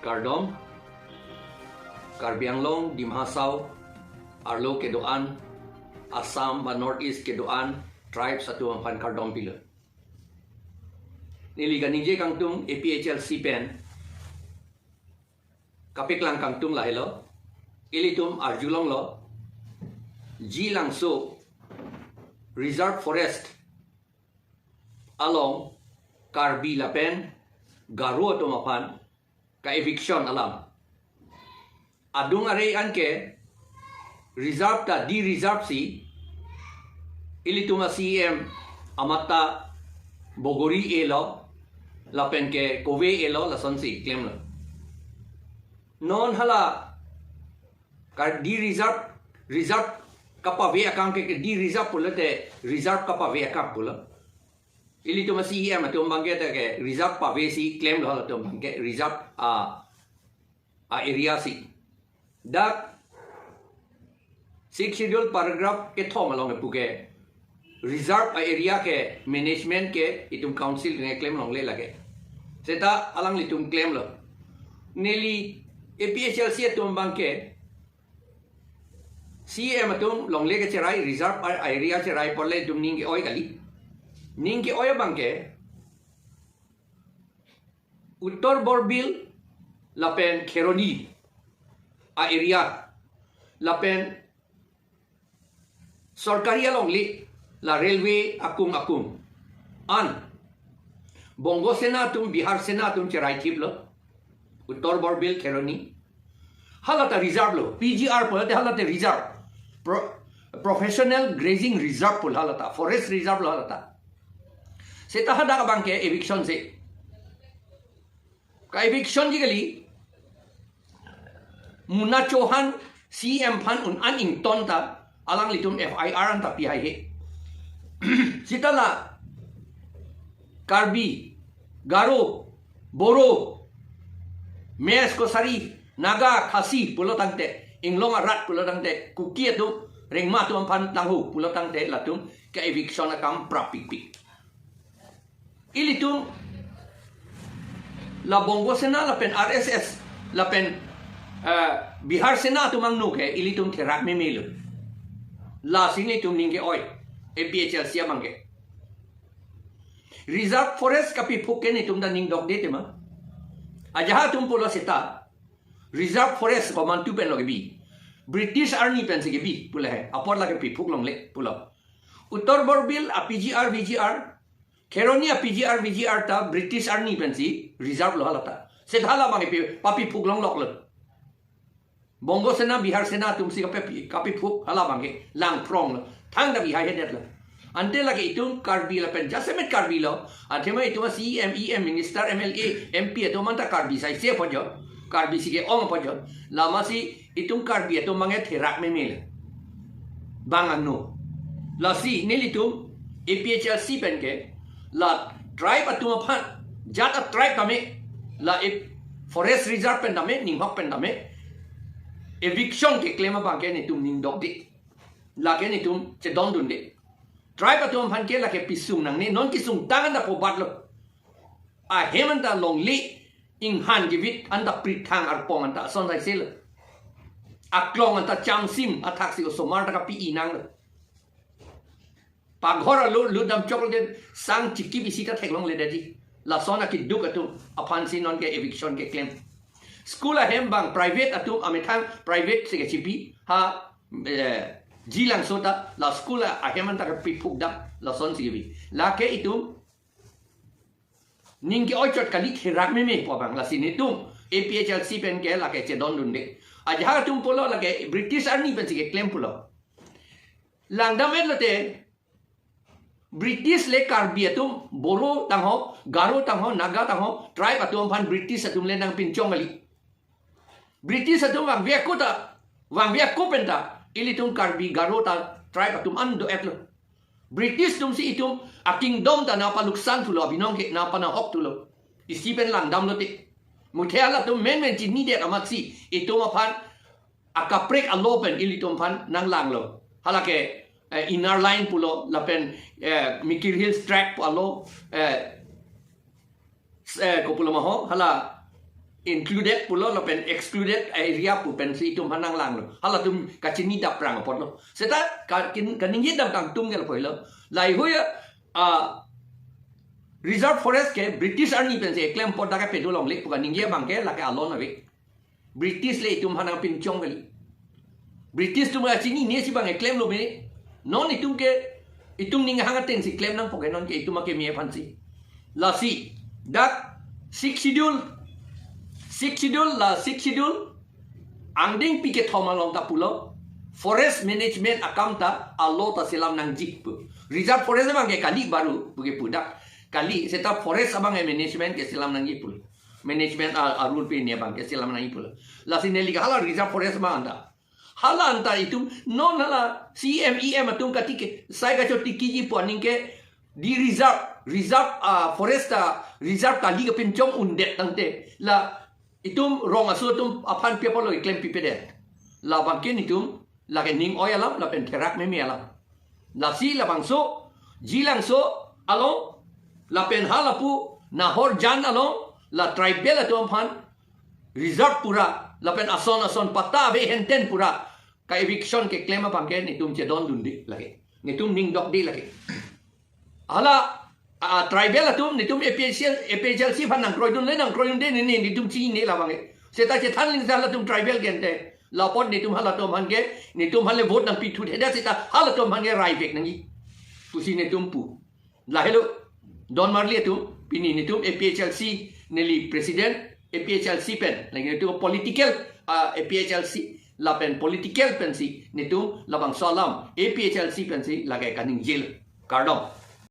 Kardom, Karbianglong, Dimhasaw, Arlo Kedoan, Assam ba Northeast Kedoan, tribes at tumampan Kardom pila. Niliga nije kang tung APHL CPN, kapik lang kang tung lahilo, ilitum arju long lo, G lang so, Reserve Forest, along Karbi Lapen, Garo tumapan, ka eviction alam. Adung aray anke, reserve ta di reserve si, ilituma CM amata Bogori elo, lapen ke Kove elo lason si claim lo. Non hala kar di reserve kapave akang ke di reserve pula te reserve kapave akang pula. Ilituma CM atum bangke te ke reserve pave si claim lo hala tum bangke reserve area si. Dak 6 schedule paragraph ke thom along puke reserve area ke management ke itum council ne claim long le lage seta alang litum claim lo neli APHL si atum bangke CM atum long le ke cherai reserve area cherai porle tum ning ke oi gali ning ke oi bangke Uttor Borbil lapen Kheroni area lapen Sorkari along li la railway akung an Bongo Senatum Bihar Senatum cherai tip lo Uttor Borbil Kheroni halata reserve lo PGR pol te halata reserve professional grazing reserve pol halata forest reserve lo halata seta hada ka bangke eviction se ka eviction jigali Muna Chauhan CM Pan un an ing tonta alang litum FIR an tapi hai he sitala Karbi Garo Boro Mes Kosari Naga Khasi pulo tangte Inglong Arat pulo tangte Kukia tu Ringma tu ampan tanghu pulo tangte latum ke eviction akam prapik ilitum la Bongo Sena lapen RSS lapen Bihar Sena tu mangnu ke ilitum terak memelo la sini tum ningge oi APHL sia mangge reserve forest kapi phuken itum da ning dog dete ma ajaha tum polo seta reserve forest ko man tu pen loge bi British Army pen se ge bi pula hai apor la ke pi phuk long le pula Uttor Borbil PGR VGR Kheroni PGR VGR ta British Army pen si reserve lo halata sethala mangi papi phuk long lok lo Bongo Sena Bihar Sena tum si kapi phuk hala bangke lang prong lo thang da bi hai hedet lo ante lagi itum Karbi la pen jasemet Karbi lo athema itum CMEM minister MLA MP to manta Karbi sai se pojo Karbi si ke ong pojo lama si itum Karbi to mange therak me mel bangan no la si nelitum APHL si pen ke la tribe atum phan jat a tribe tame la forest reserve pen tame ninghok pen tame eviction ke claim bangke ni tum ning dok de la ke ni tum che don dun de tribe atum phan ke la ke pisung nang ne non kisung tangan da po bat lo a hemanta long li ing han gi vit anda prit thang ar pong anta son sai sel a klong anta cham sim athak si somar ta pi inang lo pa ghor lu dam chokol de sang chiki bisi ta thek long le de la sona ki duk atum aphan si non ke eviction ke claim School ahem bang private atum amethang private sige chipi ha jilang sota la school ahem anta pi phuk da la son sige bi la ke itum ning ke ochot kali khirak me po bang la sinitum APHL si pen ke la ke che don dun de aja tum polo la ke British Army pen sige claim polo langdam et lote British le Karbi atum Boro tangho Garo tangho Naga tangho tribe atum phan British atum le nang pinchong ali British atum wang via kopenta ilitum Karbi Garo ta tribe atum ando etlo British tum si itum a kingdom ta na paluksan tulo binong ke na pana hok tulo isipen lang dam lote muthela tum men chin ni de amatsi itum aphan akaprek alopen ilitum phan nang lang lo halake inner line pulo lapen Mikir Hills track palo ko pulo maho hala included pulo lo pen excluded area pu pen si tum hanang lang lo hala tum kachini dap prang pot lo seta kaningi dap tang tum gel poilo lai hoya reserve forest ke British army pen se claim pot daga pedulong lek puka ningi bang ke la ke alon ave British le tum hanang pin chong gali British tum kachini ne si bang claim lo me non itum ke itum ninga hanga ten si claim nang poke non ke itum ke mie fansi la si dak six schedule angding piket thomalong ta pulo forest management akamta allo ta silam nang jip reserve forest bang ke kali baru buge pudak kali seta forest abang management ke silam nang jip management arul pe ne bang ke silam nang jip la sineli hala reserve forest bang anda hala anta itu non hala CMEM atung katike sai ga choti kiji poning ke di reserve forest reserve kali ke pencong undet tangte la itum rong asu tum apan people lo claim pipede la bangkin itum la ke ning oyalam la pen terak me mialam la si la bangso jilang so alo la pen halapu na hor jan alo la tribal atum pan reserve pura la pen ason pata ve henten pura ka eviction ke claim bangken itum chedon dundi lagi nitum ning dok di lagi ala tribal atum nitum epecial si fan nang kroidun le nang kroidun de ni nitum chi ni la bange seta che than ling sala tum tribal gente la pot nitum hala tum han ke nitum hale vote nang pitu heda seta hala tum han ke rai vek nang gi pusi nitum pu la hello don marli atum pini nitum epecial si neli president epecial si pen lagi nitum political epecial si la pen political pen si nitum la bang salam epecial si pen si la ke kaning jail kardom